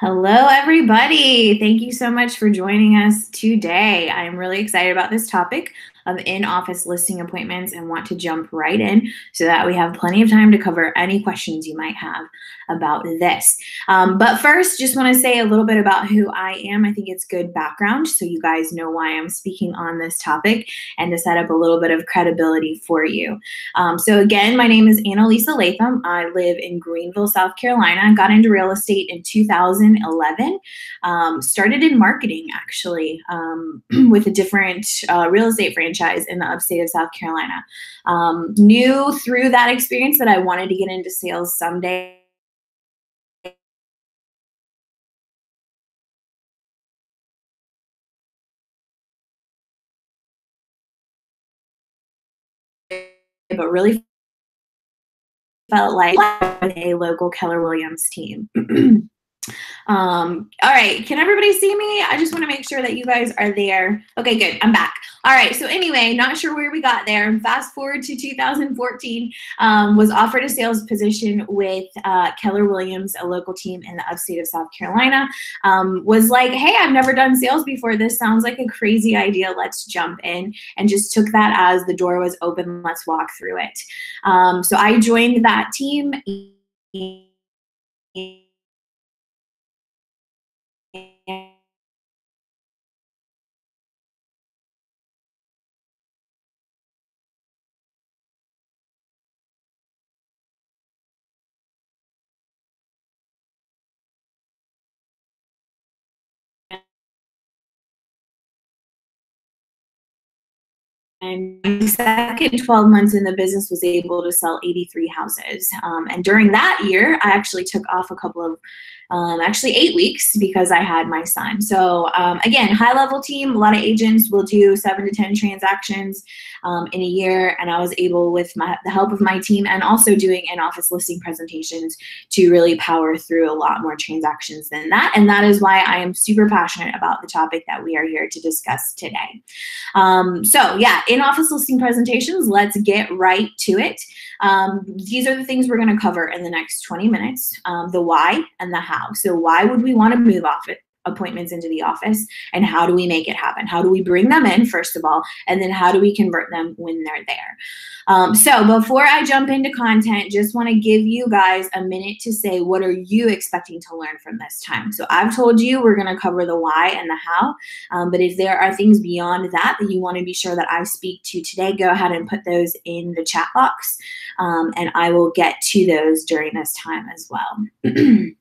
Hello, everybody. Thank you so much for joining us today. I'm really excited about this topic of in-office listing appointments and want to jump right in so that we have plenty of time to cover any questions you might have about this. But first, just want to say a little bit about who I am. I think it's good background so you guys know why I'm speaking on this topic and to set up a little bit of credibility for you. So again, my name is Analeisa Latham. I live in Greenville, South Carolina. Got into real estate in 2011. Started in marketing, actually, with a different real estate franchise in the upstate of South Carolina. Knew through that experience that I wanted to get into sales someday. But really felt like with a local Keller Williams team. All right, can everybody see me? I just want to make sure that you guys are there. Okay, good, I'm back. All right, so anyway, not sure where we got there. Fast forward to 2014, was offered a sales position with Keller Williams, a local team in the upstate of South Carolina. Was like, hey, I've never done sales before. This sounds like a crazy idea. Let's jump in, and just took that as the door was open. Let's walk through it. So I joined that team. And my second 12 months in the business was able to sell 83 houses. And during that year, I actually took off a couple of, actually 8 weeks because I had my son. So again, high level team, a lot of agents will do 7 to 10 transactions in a year. And I was able, with the help of my team and also doing in-office listing presentations, to really power through a lot more transactions than that. And that is why I am super passionate about the topic that we are here to discuss today. So yeah, in-office listing presentations, let's get right to it. These are the things we're going to cover in the next 20 minutes, the why and the how. So why would we want to move appointments into the office, and how do we make it happen? How do we bring them in, first of all, and then how do we convert them when they're there? So before I jump into content, just want to give you guys a minute to say, what are you expecting to learn from this time? So I've told you we're going to cover the why and the how, but if there are things beyond that that you want to be sure that I speak to today, go ahead and put those in the chat box, and I will get to those during this time as well.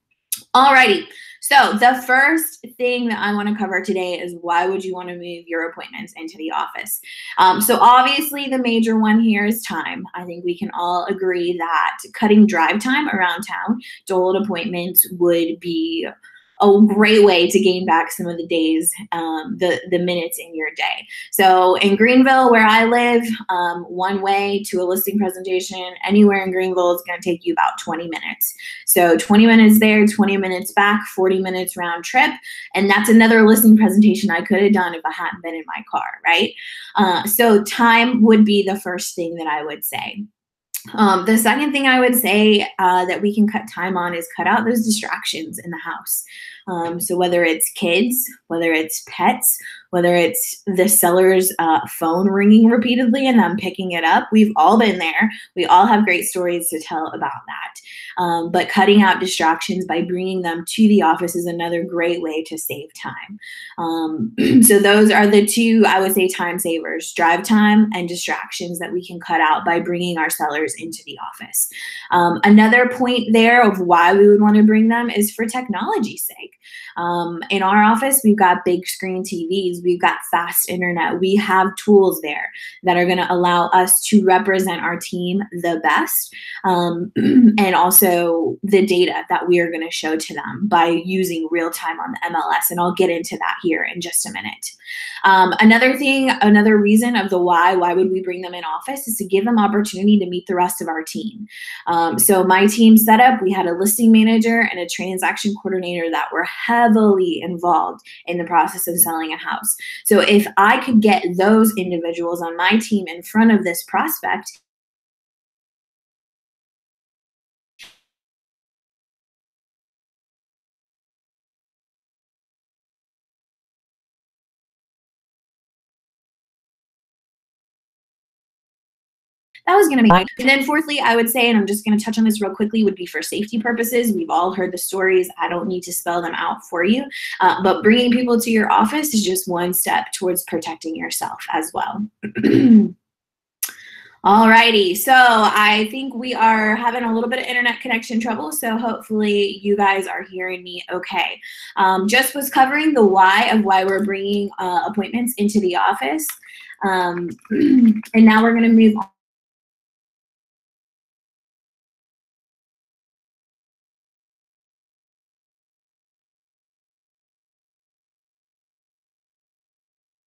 Alrighty. So the first thing that I want to cover today is, why would you want to move your appointments into the office? So obviously the major one here is time. I think we can all agree that cutting drive time around town to hold appointments would be a great way to gain back some of the days, the minutes in your day. So in Greenville, where I live, one way to a listing presentation anywhere in Greenville is going to take you about 20 minutes. So 20 minutes there, 20 minutes back, 40 minutes round trip. And that's another listing presentation I could have done if I hadn't been in my car, right? So time would be the first thing that I would say. The second thing I would say that we can cut time on is cut out those distractions in the house. So whether it's kids, whether it's pets, whether it's the seller's phone ringing repeatedly and them picking it up, we've all been there. We all have great stories to tell about that. But cutting out distractions by bringing them to the office is another great way to save time. So those are the two, I would say, time savers: drive time and distractions that we can cut out by bringing our sellers into the office. Another point there of why we would want to bring them is for technology's sake. In our office, we've got big screen TVs, we've got fast internet, we have tools there that are going to allow us to represent our team the best, and also the data that we are going to show to them by using real time on the MLS. And I'll get into that here in just a minute. Another reason of the why would we bring them in office is to give them opportunity to meet the rest of our team. So my team setup, we had a listing manager and a transaction coordinator that were heavily involved in the process of selling a house. So if I could get those individuals on my team in front of this prospect, that was going to be fine. And then fourthly, I would say, and I'm just going to touch on this real quickly, would be for safety purposes. We've all heard the stories. I don't need to spell them out for you. But bringing people to your office is just one step towards protecting yourself as well. Alrighty, so I think we are having a little bit of internet connection trouble, so hopefully you guys are hearing me okay. Just was covering the why of why we're bringing appointments into the office. And now we're going to move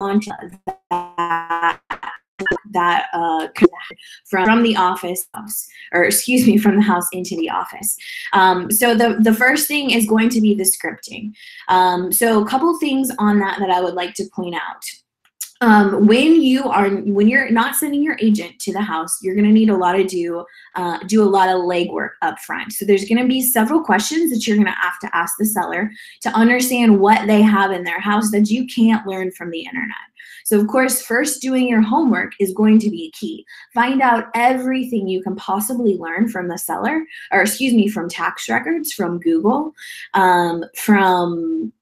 on to that from the office, or excuse me, from the house into the office. So the first thing is going to be the scripting. So a couple things on that I would like to point out. When you're not sending your agent to the house, you're going to need do a lot of legwork up front. So there's going to be several questions that you're going to have to ask the seller to understand what they have in their house that you can't learn from the internet. So of course, first doing your homework is going to be key. Find out everything you can possibly learn from the seller, or excuse me, from tax records, from Google, from,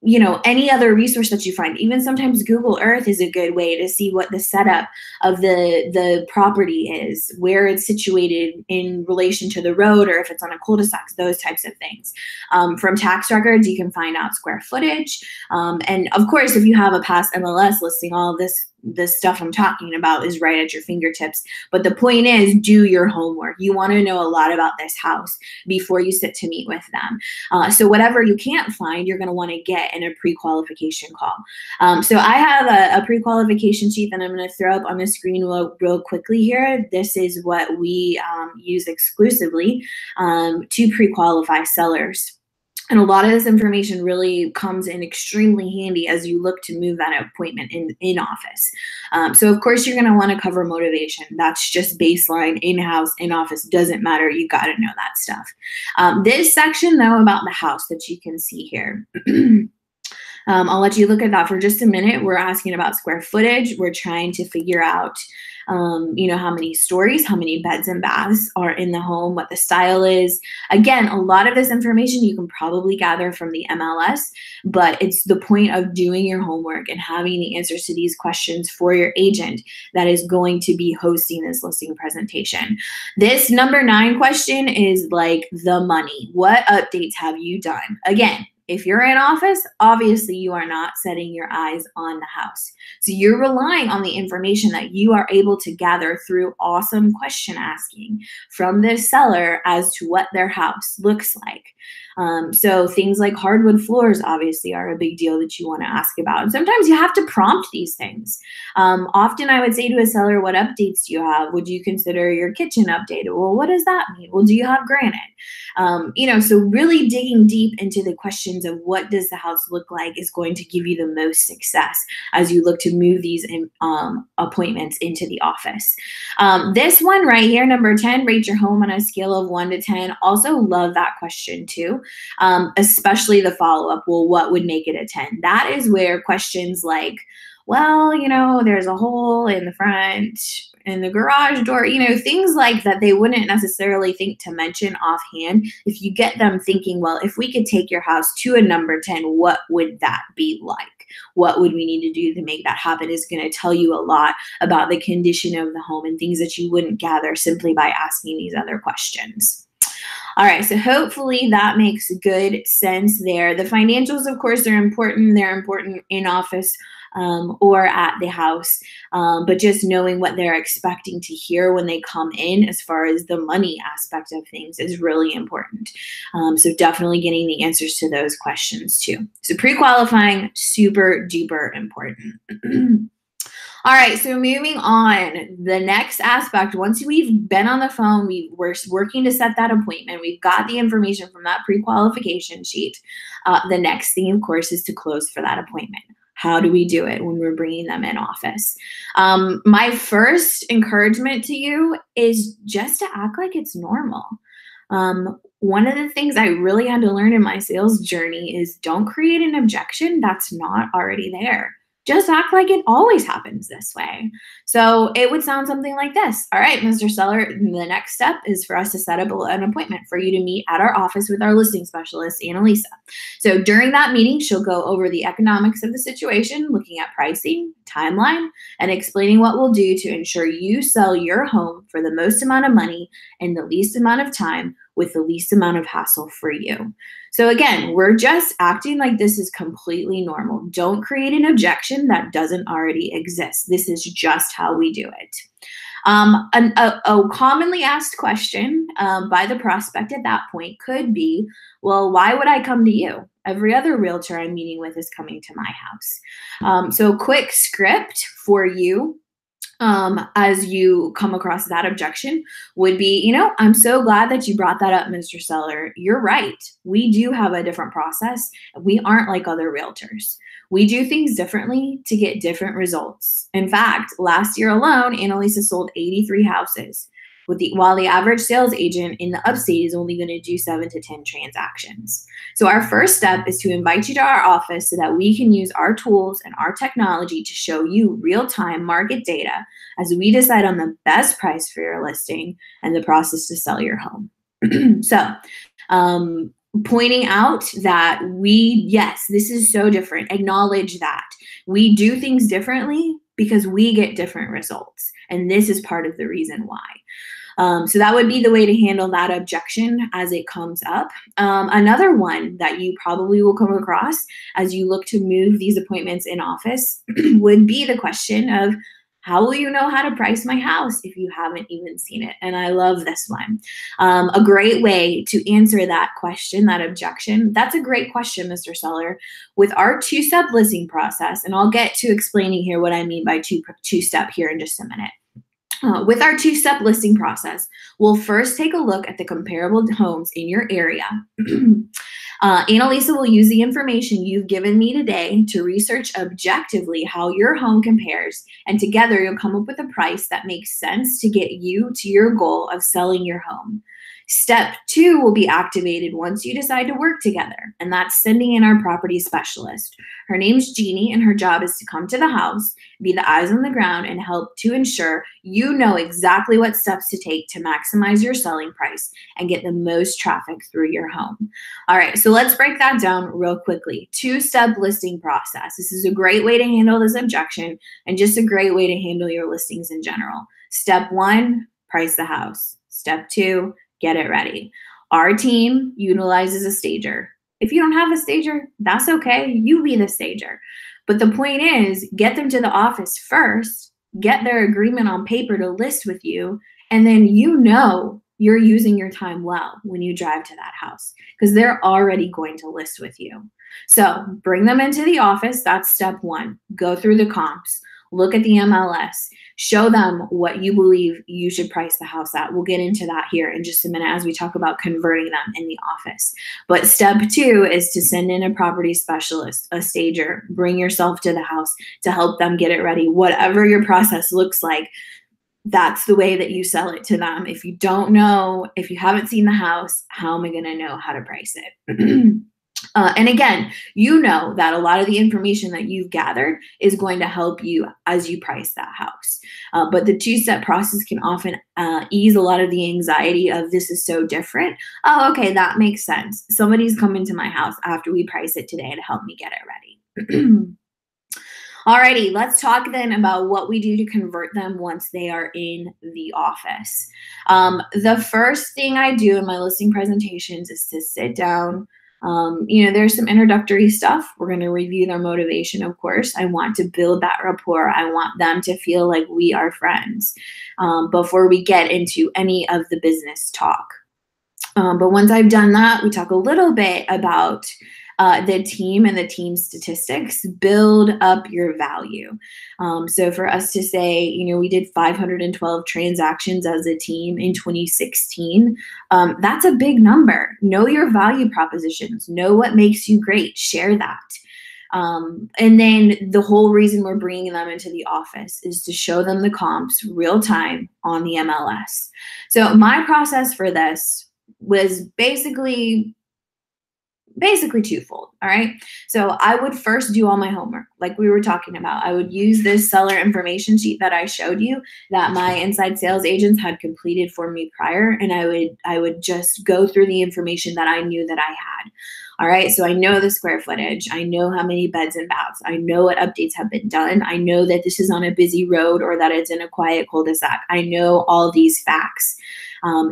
any other resource that you find. Even sometimes Google Earth is a good way to see what the setup of the property is, where it's situated in relation to the road, or if it's on a cul-de-sac, those types of things. From tax records, you can find out square footage. And of course, if you have a past MLS listing, all of this stuff I'm talking about is right at your fingertips. But the point is, do your homework. You want to know a lot about this house before you sit to meet with them. So whatever you can't find, you're going to want to get in a pre-qualification call. So I have a pre-qualification sheet that I'm going to throw up on the screen real quickly here. This is what we use exclusively to pre-qualify sellers. And a lot of this information really comes in extremely handy as you look to move that appointment in office. So of course, you're going to want to cover motivation. That's just baseline, in-house, in-office, doesn't matter. You got to know that stuff. This section, though, about the house that you can see here. I'll let you look at that for just a minute. We're asking about square footage. We're trying to figure out how many stories, how many beds and baths are in the home, what the style is. Again, a lot of this information you can probably gather from the MLS, but it's the point of doing your homework and having the answers to these questions for your agent that is going to be hosting this listing presentation. This number 9 question is like the money. What updates have you done? Again, if you're in office, obviously you are not setting your eyes on the house. So you're relying on the information that you are able to gather through awesome question asking from the seller as to what their house looks like. So things like hardwood floors obviously are a big deal that you want to ask about. And sometimes you have to prompt these things. Often I would say to a seller, what updates do you have? Would you consider your kitchen updated? Well, what does that mean? Well, do you have granite? So really digging deep into the questions of what does the house look like is going to give you the most success as you look to move these appointments into the office. This one right here, number 10, rate your home on a scale of 1 to 10. Also love that question too, especially the follow-up, well, what would make it a 10? That is where questions like, well, there's a hole in the front, in the garage door, things like that they wouldn't necessarily think to mention offhand. If you get them thinking, well, if we could take your house to a number 10, what would that be like? What would we need to do to make that happen is going to tell you a lot about the condition of the home and things that you wouldn't gather simply by asking these other questions. All right, so hopefully that makes good sense there. The financials, of course, are important. They're important in office or at the house, but just knowing what they're expecting to hear when they come in as far as the money aspect of things is really important. So definitely getting the answers to those questions too. So pre-qualifying, super duper important. All right, so moving on, the next aspect, once we've been on the phone, we're working to set that appointment, we've got the information from that pre-qualification sheet, the next thing, of course, is to close for that appointment. How do we do it when we're bringing them in office? My first encouragement to you is just to act like it's normal. One of the things I really had to learn in my sales journey is don't create an objection that's not already there. just act like it always happens this way. So it would sound something like this. All right, Mr. Seller, the next step is for us to set up an appointment for you to meet at our office with our listing specialist, Analeisa. So during that meeting, she'll go over the economics of the situation, looking at pricing, timeline, and explaining what we'll do to ensure you sell your home for the most amount of money in the least amount of time with the least amount of hassle for you. So again, we're just acting like this is completely normal. Don't create an objection that doesn't already exist. This is just how we do it. A commonly asked question by the prospect at that point could be, well, why would I come to you? Every other realtor I'm meeting with is coming to my house. So quick script for you as you come across that objection would be, I'm so glad that you brought that up, Mr. Seller. You're right. We do have a different process. We aren't like other realtors. We do things differently to get different results. In fact, last year alone, Analeisa sold 83 houses, while the average sales agent in the upstate is only going to do 7 to 10 transactions. So our first step is to invite you to our office so that we can use our tools and our technology to show you real-time market data as we decide on the best price for your listing and the process to sell your home. So pointing out that yes, this is so different. Acknowledge that. We do things differently because we get different results. And this is part of the reason why. So that would be the way to handle that objection as it comes up. Another one that you probably will come across as you look to move these appointments in office would be the question of, how will you know how to price my house if you haven't even seen it? And I love this one. A great way to answer that question, that objection, that's a great question, Mr. Seller. With our two-step listing process, and I'll get to explaining here what I mean by two-step here in just a minute. With our two-step listing process, we'll first take a look at the comparable homes in your area. Analeisa will use the information you've given me today to research objectively how your home compares, and together you'll come up with a price that makes sense to get you to your goal of selling your home. Step 2 will be activated once you decide to work together, and that's sending in our property specialist. Her name's Jeannie, and her job is to come to the house, be the eyes on the ground, and help to ensure you know exactly what steps to take to maximize your selling price and get the most traffic through your home. All right, so let's break that down real quickly. Two-step listing process. This is a great way to handle this objection and just a great way to handle your listings in general. Step 1, price the house. Step 2, get it ready. Our team utilizes a stager. If you don't have a stager, that's okay. You be the stager. But the point is, get them to the office first, get their agreement on paper to list with you, and then you're using your time well when you drive to that house because they're already going to list with you. So bring them into the office. That's step 1. Go through the comps. Look at the MLS. Show them what you believe you should price the house at. We'll get into that here in just a minute as we talk about converting them in the office. But step 2 is to send in a property specialist, a stager. Bring yourself to the house to help them get it ready. Whatever your process looks like, that's the way that you sell it to them. If you don't know, if you haven't seen the house, how am I going to know how to price it? And again, you know that a lot of the information that you've gathered is going to help you as you price that house. But the two-step process can often ease a lot of the anxiety of this is so different. Oh, okay, that makes sense. Somebody's coming to my house after we price it today to help me get it ready. Alrighty, let's talk then about what we do to convert them once they are in the office. The first thing I do in my listing presentations is to sit down. There's some introductory stuff. We're going to review their motivation, of course. I want to build that rapport. I want them to feel like we are friends before we get into any of the business talk. But once I've done that, we talk a little bit about the team and the team statistics. Build up your value. So for us to say, we did 512 transactions as a team in 2016, that's a big number. Know your value propositions. Know what makes you great. Share that. And then the whole reason we're bringing them into the office is to show them the comps real time on the MLS. So my process for this was basically basically twofold. All right. So I would first do all my homework, like we were talking about. I would use this seller information sheet that I showed you that my inside sales agents had completed for me prior, and I would just go through the information that I knew that I had. All right, so I know the square footage. I know how many beds and baths. I know what updates have been done. I know that this is on a busy road or that it's in a quiet cul-de-sac. I know all these facts.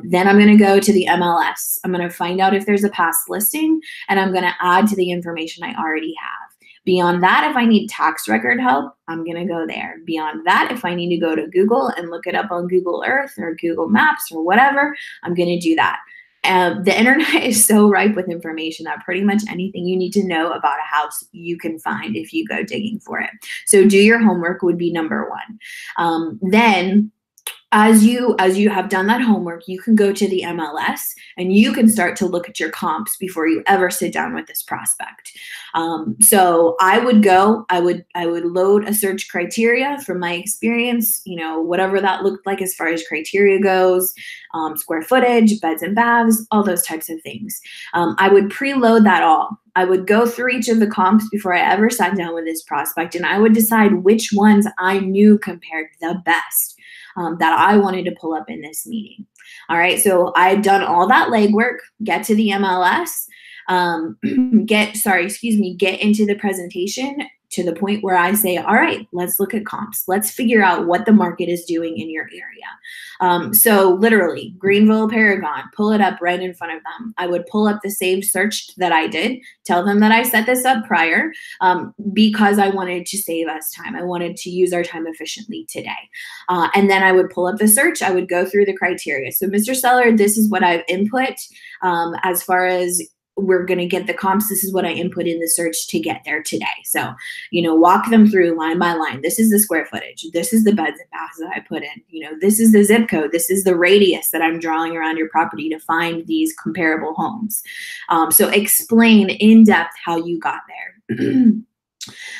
Then I'm going to go to the MLS. I'm going to find out if there's a past listing, and I'm going to add to the information I already have. Beyond that, if I need tax record help, I'm going to go there. Beyond that, if I need to go to Google and look it up on Google Earth or Google Maps or whatever, I'm going to do that. The internet is so ripe with information that pretty much anything you need to know about a house you can find if you go digging for it. So do your homework would be number one. Then as you have done that homework, you can go to the MLS and you can start to look at your comps before you ever sit down with this prospect. So I would load a search criteria from my experience, whatever that looked like as far as criteria goes, square footage, beds and baths, all those types of things. I would preload that all. I would go through each of the comps before I ever sat down with this prospect, and I would decide which ones I knew compared the best. That I wanted to pull up in this meeting. All right, so I've done all that legwork, get to the MLS, get into the presentation to the point where I say, all right, let's look at comps. Let's figure out what the market is doing in your area. So literally, Greenville, Paragon, pull it up right in front of them. I would pull up the saved search that I did, tell them that I set this up prior because I wanted to save us time. I wanted to use our time efficiently today. And then I would pull up the search. I would go through the criteria. So Mr. Seller, this is what I've input as far as we're going to get the comps. This is what I input in the search to get there today. So, walk them through line by line. This is the square footage. This is the beds and baths that I put in. This is the zip code. This is the radius that I'm drawing around your property to find these comparable homes. So explain in depth how you got there.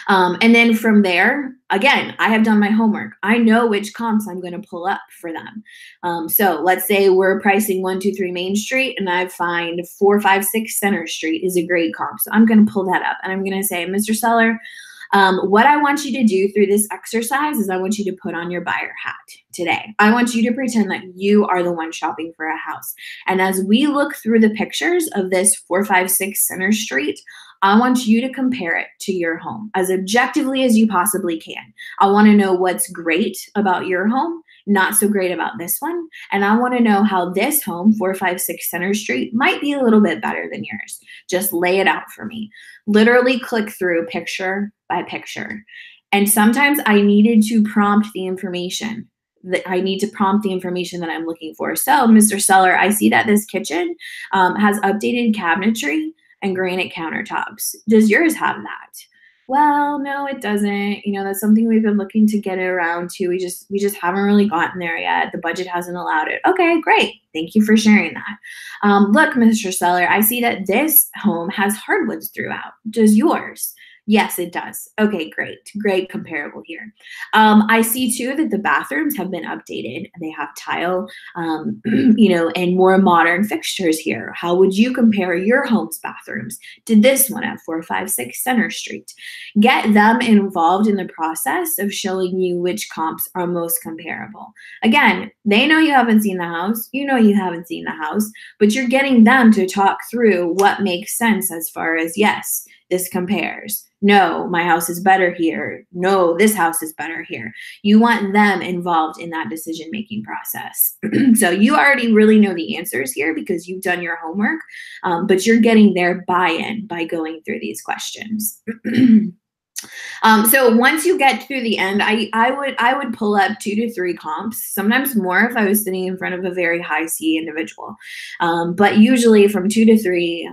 And then from there, again, I have done my homework. I know which comps I'm going to pull up for them. So let's say we're pricing 123 Main Street, and I find 456 Center Street is a great comp. So I'm going to pull that up, and I'm going to say, Mr. Seller, what I want you to do through this exercise is I want you to put on your buyer hat today. I want you to pretend that you are the one shopping for a house. And as we look through the pictures of this 456 Center Street, I want you to compare it to your home as objectively as you possibly can. I want to know what's great about your home, not so great about this one. And I want to know how this home, 456 Center Street, might be a little bit better than yours. Just lay it out for me. Literally click through picture by picture. And sometimes I needed to prompt the information. I need to prompt the information that I'm looking for. So, Mr. Seller, I see that this kitchen has updated cabinetry and granite countertops. Does yours have that? Well, no, it doesn't. That's something we've been looking to get around to. We just haven't really gotten there yet. The budget hasn't allowed it. Okay, great. Thank you for sharing that. Look, Mr. Seller, I see that this home has hardwoods throughout. Does yours? Yes, it does. Okay, great. Great comparable here. I see too that the bathrooms have been updated. They have tile, and more modern fixtures here. How would you compare your home's bathrooms to this one at 456 Center Street? Get them involved in the process of showing you which comps are most comparable. Again, they know you haven't seen the house. You know you haven't seen the house, but you're getting them to talk through what makes sense as far as, yes, this compares. No, my house is better here. No, this house is better here. You want them involved in that decision-making process. So you already really know the answers here because you've done your homework, but you're getting their buy-in by going through these questions. So once you get through the end, I would pull up 2 to 3 comps, sometimes more if I was sitting in front of a very high C individual. But usually from 2 to 3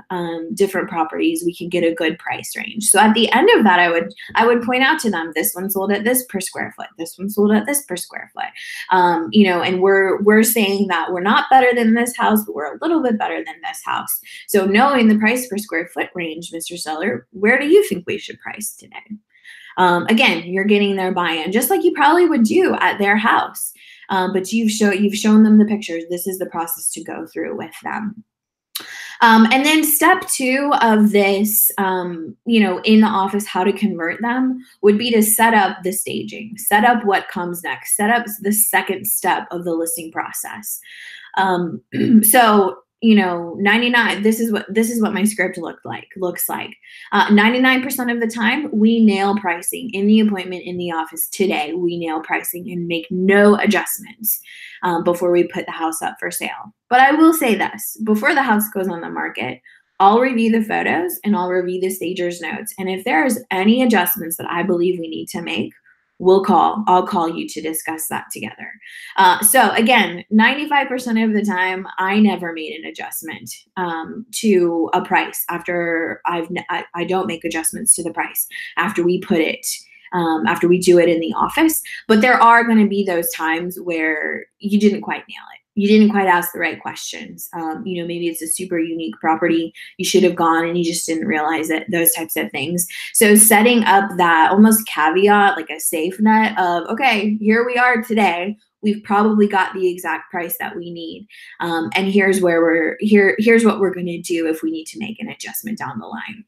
different properties, we can get a good price range. So at the end of that, I would point out to them, this one sold at this per square foot, this one sold at this per square foot. And we're saying that we're not better than this house, but we're a little bit better than this house. So knowing the price per square foot range, Mr. Seller, where do you think we should price today? Again, you're getting their buy-in, just like you probably would do at their house. But you've shown them the pictures. This is the process to go through with them. And then step 2 of this, you know, in the office, how to convert them would be to set up the staging, set up what comes next, set up the second step of the listing process. So, you know, 99, this is what my script looks like. 99% of the time, we nail pricing in the appointment in the office today. We nail pricing and make no adjustments before we put the house up for sale. But I will say this, before the house goes on the market, I'll review the photos and I'll review the stager's notes. And if there's any adjustments that I believe we need to make, I'll call you to discuss that together. So again, 95% of the time, I never made an adjustment to a price after I don't make adjustments to the price after we put it, after we do it in the office. But there are going to be those times where you didn't quite nail it. You didn't quite ask the right questions. You know, maybe it's a super unique property. You should have gone and you just didn't realize it, those types of things. So setting up that almost caveat, like a safe net of, okay, here we are today. We've probably got the exact price that we need. And here's where here's what we're going to do if we need to make an adjustment down the line.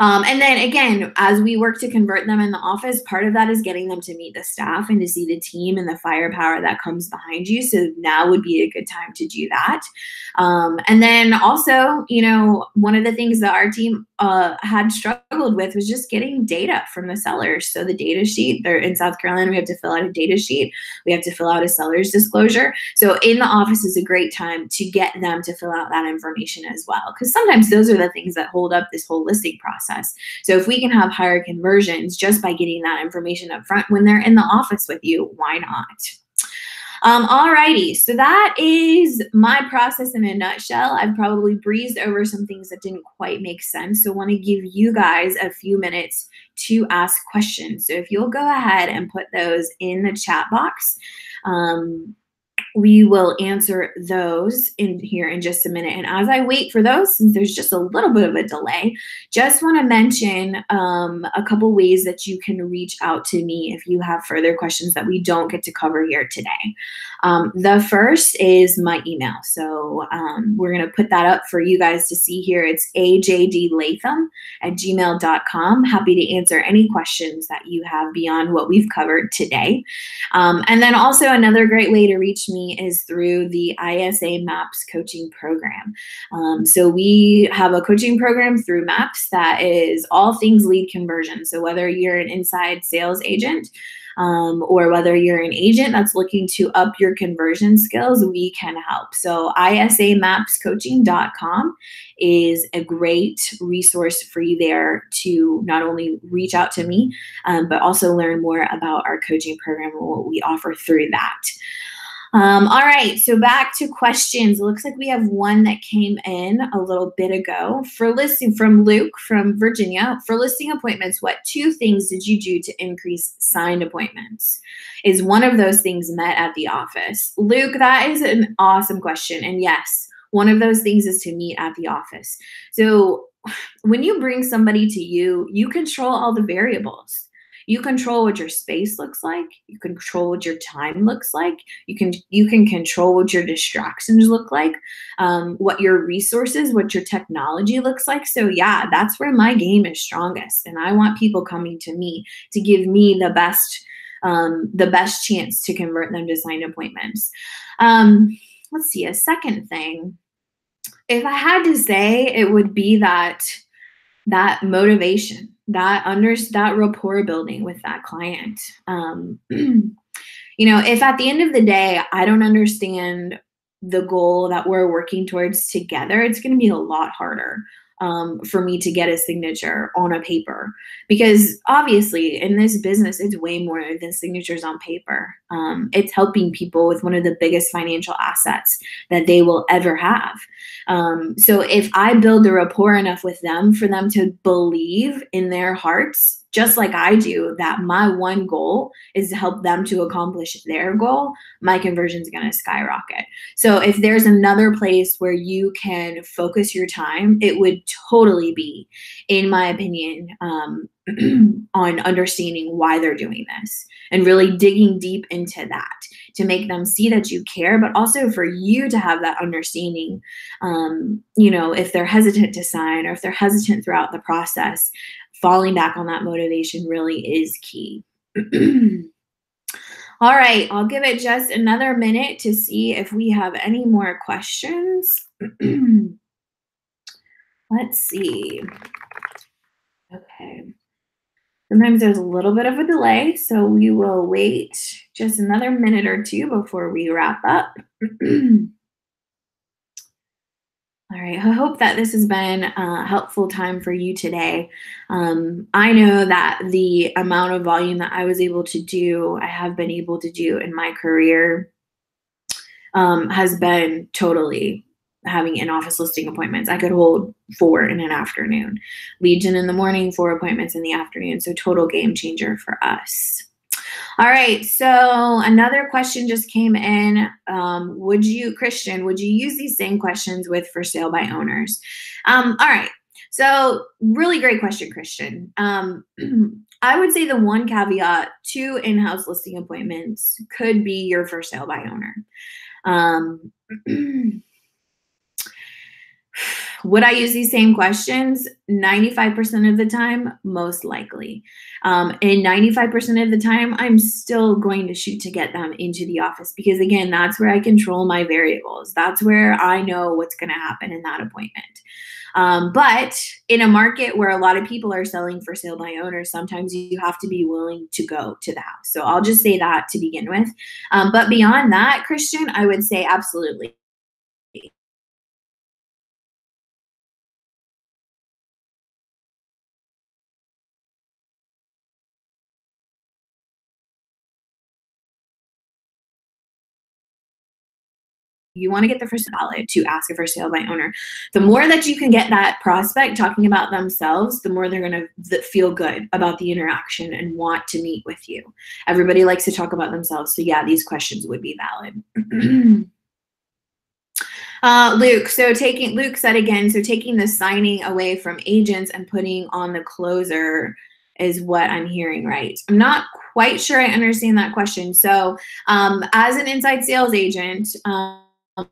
And then again, as we work to convert them in the office, part of that is getting them to meet the staff and to see the team and the firepower that comes behind you. So now would be a good time to do that. And then also, you know, one of the things that our team had struggled with was just getting data from the sellers. So the data sheet, they're in South Carolina, we have to fill out a data sheet. We have to fill out a seller's disclosure. So in the office is a great time to get them to fill out that information as well. Because sometimes those are the things that hold up this whole listing process. So if we can have higher conversions just by getting that information up front when they're in the office with you, why not? Alrighty, so that is my process in a nutshell. I've probably breezed over some things that didn't quite make sense. So I want to give you guys a few minutes to ask questions. So if you'll go ahead and put those in the chat box, we will answer those in here in just a minute. And as I wait for those, since there's just a little bit of a delay, just want to mention a couple ways that you can reach out to me if you have further questions that we don't get to cover here today. The first is my email. So we're going to put that up for you guys to see here. It's ajdlatham@gmail.com. Happy to answer any questions that you have beyond what we've covered today. And then also another great way to reach me is through the ISA MAPS coaching program. So we have a coaching program through MAPS that is all things lead conversion. So whether you're an inside sales agent or whether you're an agent that's looking to up your conversion skills, we can help. So isamapscoaching.com is a great resource for you there to not only reach out to me, but also learn more about our coaching program and what we offer through that. All right, so back to questions. It looks like we have one that came in a little bit ago. For listing, from Luke from Virginia, for listing appointments, what 2 things did you do to increase signed appointments? Is one of those things met at the office? Luke, that is an awesome question. And yes, one of those things is to meet at the office. So when you bring somebody to you, you control all the variables. You control what your space looks like. You control what your time looks like. You can control what your distractions look like, what your resources, what your technology looks like. So yeah, that's where my game is strongest. And I want people coming to me to give me the best chance to convert them to signed appointments. Let's see, a second thing. If I had to say, it would be that motivation, that rapport building with that client. You know, if at the end of the day, I don't understand the goal that we're working towards together, it's going to be a lot harder for me to get a signature on a paper, because obviously in this business, it's way more than signatures on paper. It's helping people with one of the biggest financial assets that they will ever have. So if I build the rapport enough with them for them to believe in their hearts, just like I do, that my one goal is to help them to accomplish their goal, my conversion is going to skyrocket. So if there's another place where you can focus your time, it would totally be, in my opinion, on understanding why they're doing this and really digging deep into that to make them see that you care, but also for you to have that understanding. If they're hesitant to sign or if they're hesitant throughout the process, falling back on that motivation really is key. All right, I'll give it just another minute to see if we have any more questions. Let's see. Okay. Sometimes there's a little bit of a delay, so we will wait just another minute or two before we wrap up. All right, I hope that this has been a helpful time for you today. I know that the amount of volume that I was able to do, I have been able to do in my career, has been totally having in-office listing appointments. I could hold 4 in an afternoon, Legion in the morning, 4 appointments in the afternoon. So total game changer for us. All right, so another question just came in. Christian, would you use these same questions with for sale by owners? All right, so really great question, Christian. I would say the one caveat to in-house listing appointments could be your for sale by owner. Would I use these same questions? 95% of the time, most likely. And 95% of the time, I'm still going to shoot to get them into the office because, again, that's where I control my variables. That's where I know what's going to happen in that appointment. But in a market where a lot of people are selling for sale by owners, sometimes you have to be willing to go to the house. So I'll just say that to begin with. But beyond that, Christian, I would say absolutely. You want to get the first valid to ask a for sale by owner. The more that you can get that prospect talking about themselves, the more they're going to feel good about the interaction and want to meet with you. Everybody likes to talk about themselves. So yeah, these questions would be valid. Luke said again, so taking the signing away from agents and putting on the closer is what I'm hearing, right? I'm not quite sure I understand that question. So as an inside sales agent, which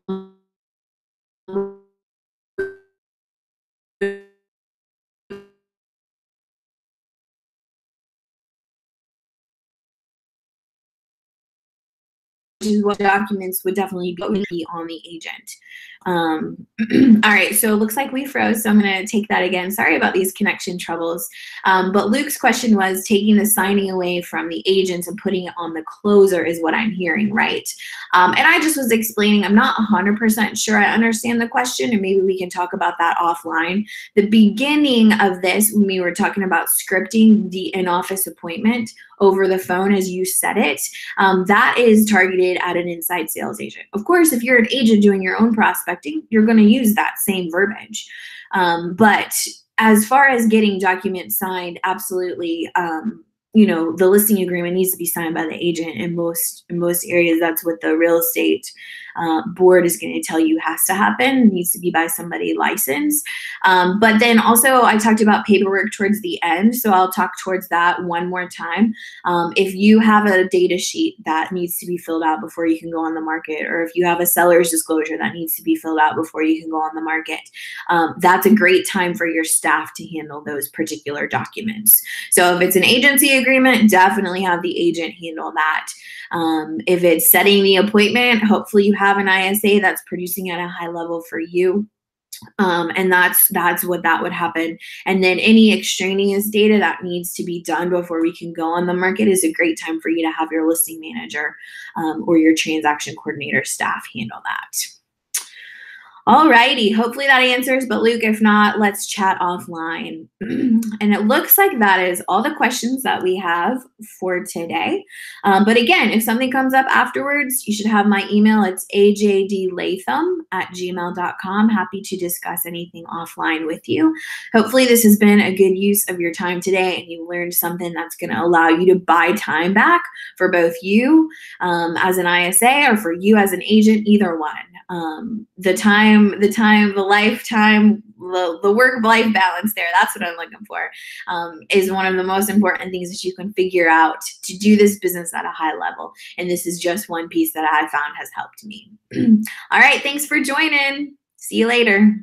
is what documents would definitely be on the agent. All right, so it looks like we froze, so I'm going to take that again. Sorry about these connection troubles. But Luke's question was taking the signing away from the agents and putting it on the closer is what I'm hearing, right? And I just was explaining, I'm not 100% sure I understand the question, and maybe we can talk about that offline. The beginning of this, when we were talking about scripting the in-office appointment over the phone as you said it, that is targeted at an inside sales agent. Of course, if you're an agent doing your own prospecting, you're going to use that same verbiage. But as far as getting documents signed, absolutely, the listing agreement needs to be signed by the agent. In most areas, that's what the real estate board is going to tell you has to happen. It needs to be by somebody licensed. But then also I talked about paperwork towards the end. So I'll talk towards that one more time. If you have a data sheet that needs to be filled out before you can go on the market, or if you have a seller's disclosure that needs to be filled out before you can go on the market, that's a great time for your staff to handle those particular documents. So if it's an agency agreement, definitely have the agent handle that. If it's setting the appointment, hopefully you have an ISA that's producing at a high level for you. And that's what that would happen. And then any extraneous data that needs to be done before we can go on the market is a great time for you to have your listing manager or your transaction coordinator staff handle that. Alrighty, hopefully that answers, but Luke, if not, let's chat offline. And it looks like that is all the questions that we have for today. But again, if something comes up afterwards, you should have my email. It's ajdlatham@gmail.com. Happy to discuss anything offline with you. Hopefully this has been a good use of your time today and you learned something that's going to allow you to buy time back for both you as an ISA or for you as an agent, either one. The time lifetime, the work-life balance there, that's what I'm looking for, is one of the most important things that you can figure out to do this business at a high level. And this is just one piece that I found has helped me. All right, thanks for joining. See you later.